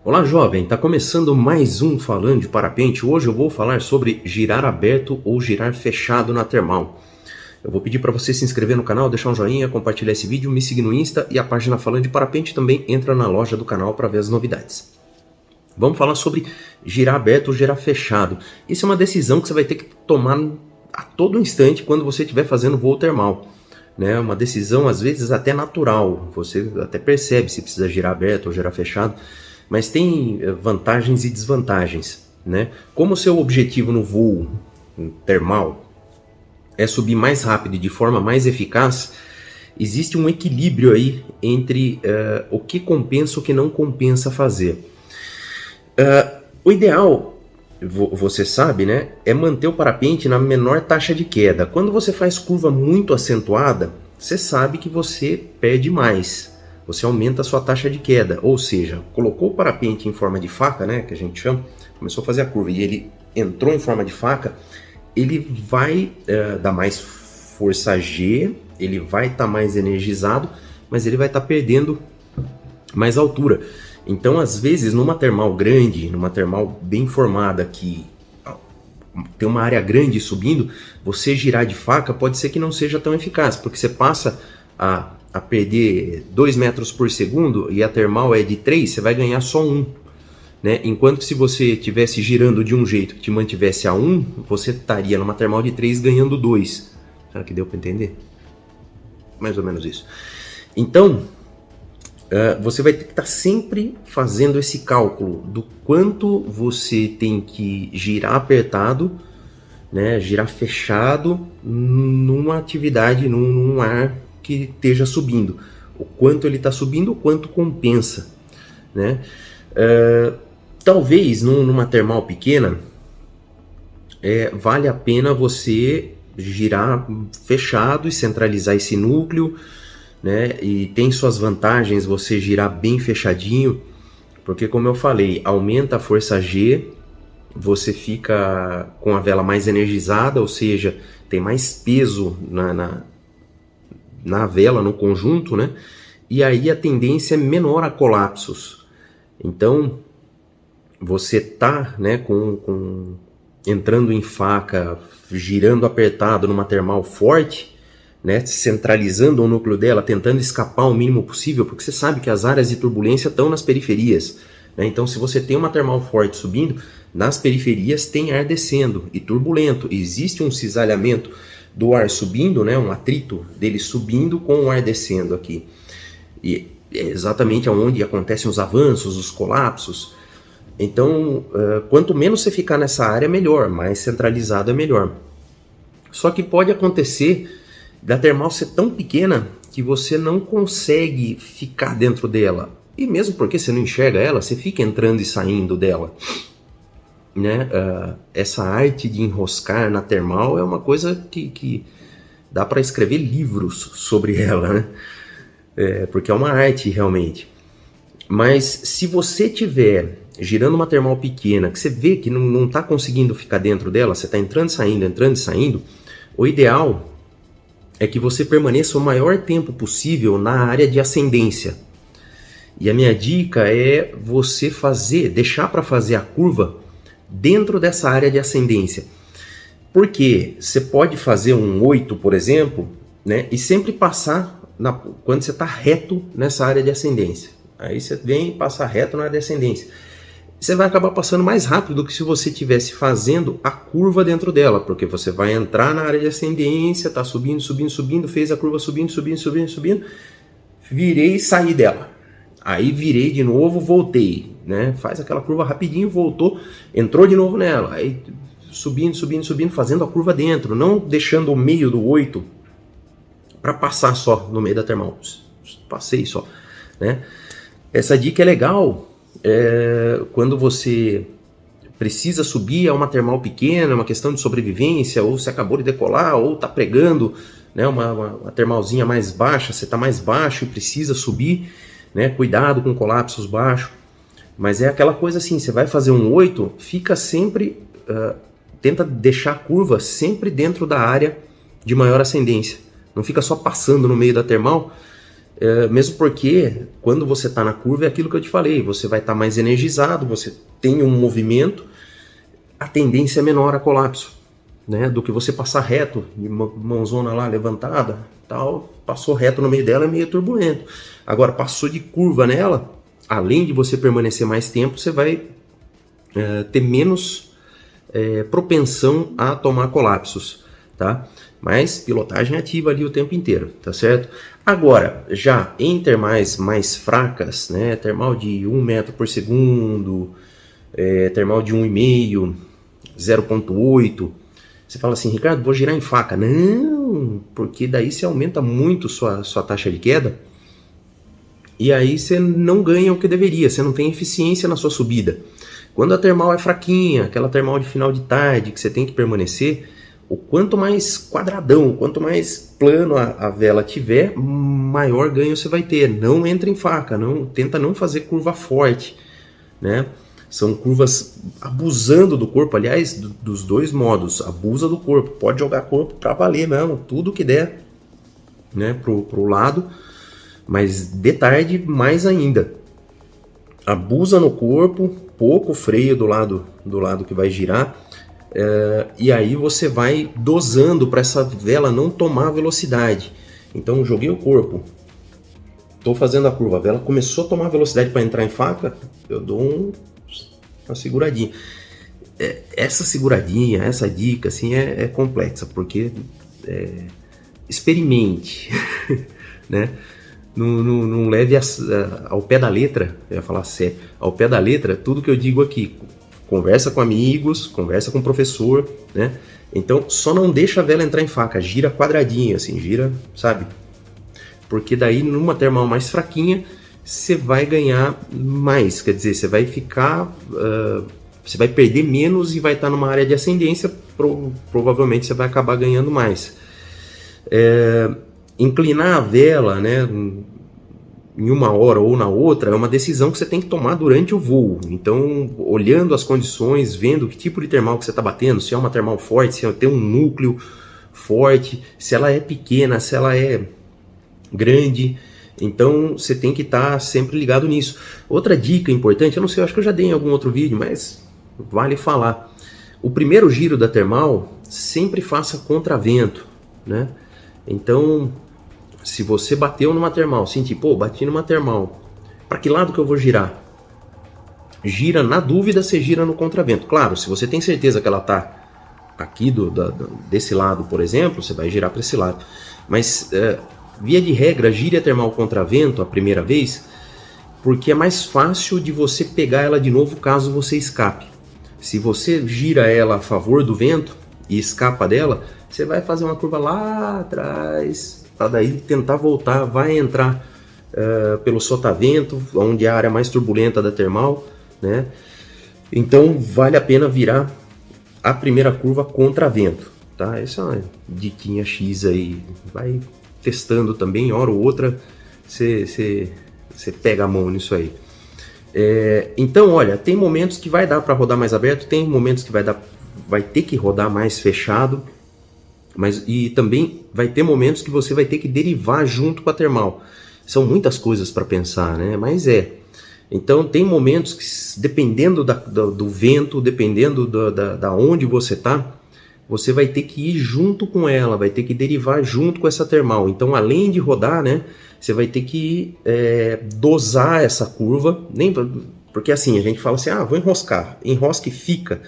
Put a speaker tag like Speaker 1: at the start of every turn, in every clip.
Speaker 1: Olá jovem, está começando mais um Falando de Parapente. Hoje eu vou falar sobre girar aberto ou girar fechado na termal. Eu vou pedir para você se inscrever no canal, deixar um joinha, compartilhar esse vídeo, me seguir no Insta e a página Falando de Parapente também entra na loja do canal para ver as novidades. Vamos falar sobre girar aberto ou girar fechado. Isso é uma decisão que você vai ter que tomar a todo instante quando você estiver fazendo voo termal. Uma decisão às vezes até natural, você até percebe se precisa girar aberto ou girar fechado. Mas tem vantagens e desvantagens, Como o seu objetivo no voo termal é subir mais rápido e de forma mais eficaz, existe um equilíbrio aí entre o que compensa e o que não compensa fazer. O ideal, você sabe, é manter o parapente na menor taxa de queda. Quando você faz curva muito acentuada, você sabe que você perde mais. Você aumenta a sua taxa de queda, ou seja, colocou o parapente em forma de faca, que a gente chama, começou a fazer a curva e ele entrou em forma de faca, ele vai dar mais força G, ele vai estar mais energizado, mas ele vai estar perdendo mais altura. Então, às vezes, numa termal grande, numa termal bem formada, que tem uma área grande subindo, você girar de faca pode ser que não seja tão eficaz, porque você passa a perder 2 metros por segundo e a termal é de 3, você vai ganhar só 1. Enquanto que se você estivesse girando de um jeito que te mantivesse a 1, você estaria numa termal de 3 ganhando 2. Será que deu para entender? Mais ou menos isso. Então, você vai ter que estar sempre fazendo esse cálculo do quanto você tem que girar apertado, girar fechado numa atividade, num ar que esteja subindo, o quanto ele está subindo, o quanto compensa, talvez numa termal pequena vale a pena você girar fechado e centralizar esse núcleo, e tem suas vantagens você girar bem fechadinho, porque como eu falei, aumenta a força G, você fica com a vela mais energizada, ou seja, tem mais peso na vela, no conjunto, e aí a tendência é menor a colapsos. Então, você tá entrando em faca, girando apertado numa termal forte, centralizando o núcleo dela, tentando escapar o mínimo possível, porque você sabe que as áreas de turbulência estão nas periferias. Então, se você tem uma termal forte subindo, nas periferias tem ar descendo e turbulento. Existe um cisalhamento do ar subindo, um atrito dele subindo com o ar descendo aqui. E é exatamente onde acontecem os avanços, os colapsos. Então, quanto menos você ficar nessa área, melhor. Mais centralizado é melhor. Só que pode acontecer da termal ser tão pequena que você não consegue ficar dentro dela. E mesmo porque você não enxerga ela, você fica entrando e saindo dela. Essa arte de enroscar na termal é uma coisa que dá para escrever livros sobre ela, porque é uma arte realmente. Mas se você estiver girando uma termal pequena, que você vê que não está conseguindo ficar dentro dela, você está entrando e saindo, o ideal é que você permaneça o maior tempo possível na área de ascendência. E a minha dica é você deixar para fazer a curva dentro dessa área de ascendência. Porque você pode fazer um 8, por exemplo, e sempre passar quando você está reto nessa área de ascendência. Aí você vem e passa reto na área de ascendência. Você vai acabar passando mais rápido do que se você estivesse fazendo a curva dentro dela, porque você vai entrar na área de ascendência, está subindo, fez a curva subindo, virei e saí dela. Aí virei de novo, voltei, faz aquela curva rapidinho, voltou, entrou de novo nela, aí subindo, fazendo a curva dentro, não deixando o meio do 8 para passar só no meio da termal, passei só, Essa dica é legal quando você precisa subir a uma termal pequena, uma questão de sobrevivência, ou você acabou de decolar, ou está pregando uma termalzinha mais baixa, você está mais baixo e precisa subir, cuidado com colapsos baixos. Mas é aquela coisa assim, você vai fazer um 8, fica sempre, tenta deixar a curva sempre dentro da área de maior ascendência. Não fica só passando no meio da termal, Mesmo porque quando você está na curva é aquilo que eu te falei, você vai estar mais energizado, você tem um movimento, a tendência é menor a colapso, né? Do que você passar reto, de mãozona lá levantada, tal, passou reto no meio dela, é meio turbulento. Agora, passou de curva nela, além de você permanecer mais tempo, você vai ter menos propensão a tomar colapsos, tá? Mas pilotagem ativa ali o tempo inteiro, tá certo? Agora, já em termais mais fracas, né, termal de 1 metro por segundo, termal de 1,5, 0,8, você fala assim, Ricardo, vou girar em faca. Não, porque daí você aumenta muito sua taxa de queda e aí você não ganha o que deveria, você não tem eficiência na sua subida. Quando a termal é fraquinha, aquela termal de final de tarde que você tem que permanecer, o quanto mais quadradão, quanto mais plano a vela tiver, maior ganho você vai ter. Não entra em faca, tenta não fazer curva forte, né? São curvas abusando do corpo, aliás, dos dois modos. Abusa do corpo, pode jogar corpo para valer mesmo, tudo que der, né, pro lado, mas de tarde mais ainda. Abusa no corpo, pouco freio do lado que vai girar. E aí você vai dosando para essa vela não tomar velocidade. Então joguei o corpo, estou fazendo a curva, a vela começou a tomar velocidade para entrar em faca, eu dou uma seguradinha. Essa seguradinha, essa dica assim é complexa, porque experimente, né? Não leve ao pé da letra, eu ia falar sério, ao pé da letra tudo que eu digo aqui. Conversa com amigos, conversa com o professor, né? Então, só não deixa a vela entrar em faca, gira quadradinho, assim, gira, sabe? Porque daí, numa termal mais fraquinha, você vai ganhar mais, quer dizer, você vai ficar, você vai perder menos e vai estar numa área de ascendência, provavelmente você vai acabar ganhando mais. Inclinar a vela, né, em uma hora ou na outra, é uma decisão que você tem que tomar durante o voo. Então, olhando as condições, vendo que tipo de termal que você está batendo, se é uma termal forte, se tem um núcleo forte, se ela é pequena, se ela é grande. Então, você tem que estar sempre ligado nisso. Outra dica importante, eu não sei, eu acho que eu já dei em algum outro vídeo, mas vale falar. O primeiro giro da termal, sempre faça contravento, né? Então, se você bateu numa termal, senti, pô, bati numa termal, para que lado que eu vou girar? Gira, na dúvida, você gira no contravento. Claro, se você tem certeza que ela está aqui desse lado, por exemplo, você vai girar para esse lado. Mas, via de regra, gire a termal contravento a primeira vez, porque é mais fácil de você pegar ela de novo caso você escape. Se você gira ela a favor do vento e escapa dela, você vai fazer uma curva lá atrás, para daí tentar voltar, vai entrar pelo sotavento, onde é a área mais turbulenta da termal, né? Então vale a pena virar a primeira curva contra vento, tá? Essa é uma diquinha X aí, vai testando também, hora ou outra você pega a mão nisso aí. Então, olha, tem momentos que vai dar para rodar mais aberto, tem momentos que vai ter que rodar mais fechado, e também vai ter momentos que você vai ter que derivar junto com a termal. São muitas coisas para pensar, né? Mas então tem momentos que, dependendo do vento, dependendo da onde você está, você vai ter que ir junto com ela, vai ter que derivar junto com essa termal. Então, além de rodar, né, você vai ter que dosar essa curva, porque assim, a gente fala assim, vou enroscar, enrosca e fica.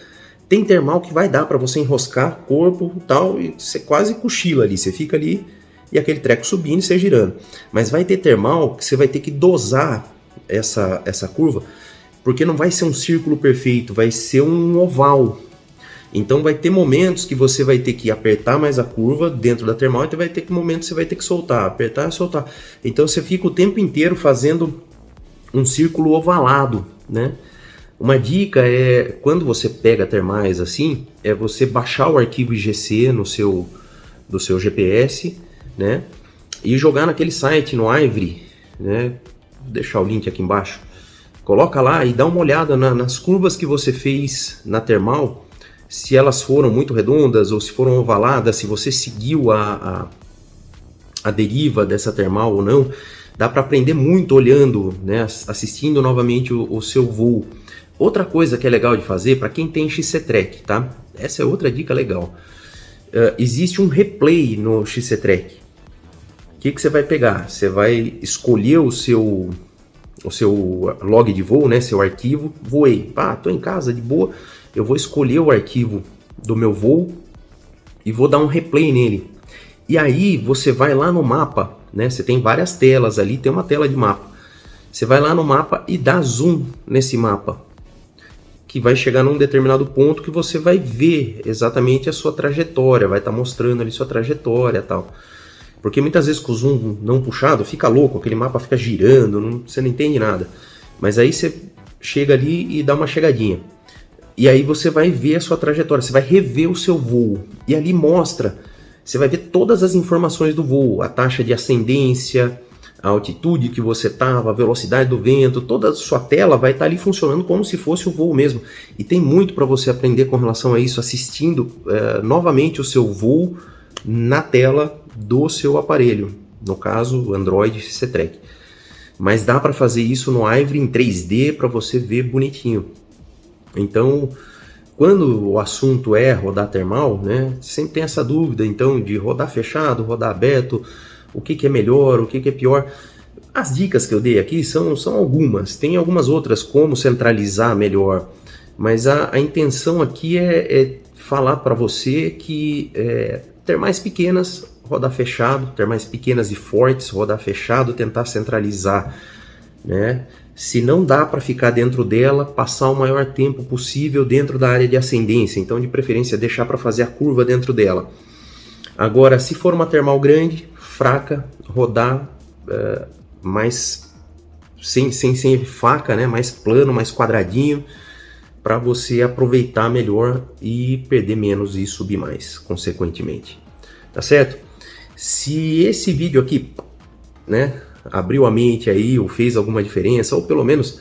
Speaker 1: Tem termal que vai dar para você enroscar corpo e tal, e você quase cochila ali, você fica ali e aquele treco subindo e você girando. Mas vai ter termal que você vai ter que dosar essa curva, porque não vai ser um círculo perfeito, vai ser um oval. Então vai ter momentos que você vai ter que apertar mais a curva dentro da termal, e vai ter momentos que você vai ter que soltar, apertar e soltar. Então você fica o tempo inteiro fazendo um círculo ovalado, né? Uma dica quando você pega termais assim, é você baixar o arquivo IGC do seu GPS, né? E jogar naquele site, no Ivory, né? Vou deixar o link aqui embaixo. Coloca lá e dá uma olhada nas curvas que você fez na termal, se elas foram muito redondas ou se foram ovaladas, se você seguiu a deriva dessa termal ou não. Dá para aprender muito olhando, né, assistindo novamente o seu voo. Outra coisa que é legal de fazer para quem tem XCTrack, tá? Essa é outra dica legal. Existe um replay no XCTrack. O que você vai pegar? Você vai escolher o seu log de voo, né, seu arquivo. Voei, tô em casa de boa, eu vou escolher o arquivo do meu voo e vou dar um replay nele. E aí você vai lá no mapa, né, você tem várias telas ali, tem uma tela de mapa. Você vai lá no mapa e dá zoom nesse mapa, que vai chegar num determinado ponto que você vai ver exatamente a sua trajetória, vai estar mostrando ali sua trajetória e tal. Porque muitas vezes com o zoom não puxado fica louco, aquele mapa fica girando, você não entende nada. Mas aí você chega ali e dá uma chegadinha. E aí você vai ver a sua trajetória, você vai rever o seu voo. E ali mostra, você vai ver todas as informações do voo, a taxa de ascendência, a altitude que você estava, a velocidade do vento, toda a sua tela vai estar ali funcionando como se fosse o voo mesmo. E tem muito para você aprender com relação a isso, assistindo novamente o seu voo na tela do seu aparelho, no caso o Android XCTrack. Mas dá para fazer isso no Ivory em 3D para você ver bonitinho. Então, quando o assunto é rodar termal, né, sempre tem essa dúvida então de rodar fechado, rodar aberto, o que é melhor, o que é pior. As dicas que eu dei aqui são algumas, tem algumas outras como centralizar melhor, mas a intenção aqui é falar para você que termais pequenas, rodar fechado, termais pequenas e fortes, rodar fechado, tentar centralizar, né? Se não dá para ficar dentro dela, passar o maior tempo possível dentro da área de ascendência, então de preferência deixar para fazer a curva dentro dela. Agora, se for uma termal grande, fraca, rodar mais sem faca, né? Mais plano, mais quadradinho, para você aproveitar melhor e perder menos e subir mais, consequentemente. Tá certo? Se esse vídeo aqui, né, abriu a mente aí, ou fez alguma diferença, ou pelo menos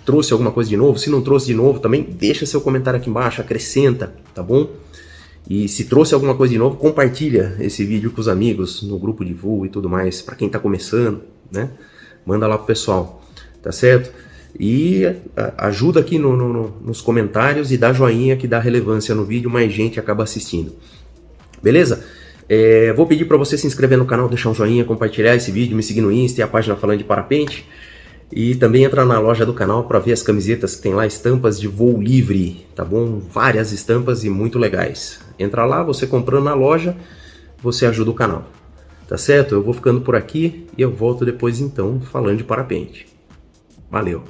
Speaker 1: trouxe alguma coisa de novo, se não trouxe de novo também, deixa seu comentário aqui embaixo, acrescenta, tá bom? E se trouxe alguma coisa de novo, compartilha esse vídeo com os amigos, no grupo de voo e tudo mais, para quem tá começando, né? Manda lá pro pessoal, tá certo? E ajuda aqui nos comentários e dá joinha que dá relevância no vídeo, mais gente acaba assistindo. Beleza? Vou pedir para você se inscrever no canal, deixar um joinha, compartilhar esse vídeo, me seguir no Insta e a página Falando de Parapente. E também entrar na loja do canal para ver as camisetas que tem lá, estampas de voo livre, tá bom? Várias estampas e muito legais. Entra lá, você comprando na loja, você ajuda o canal. Tá certo? Eu vou ficando por aqui e eu volto depois então falando de parapente. Valeu!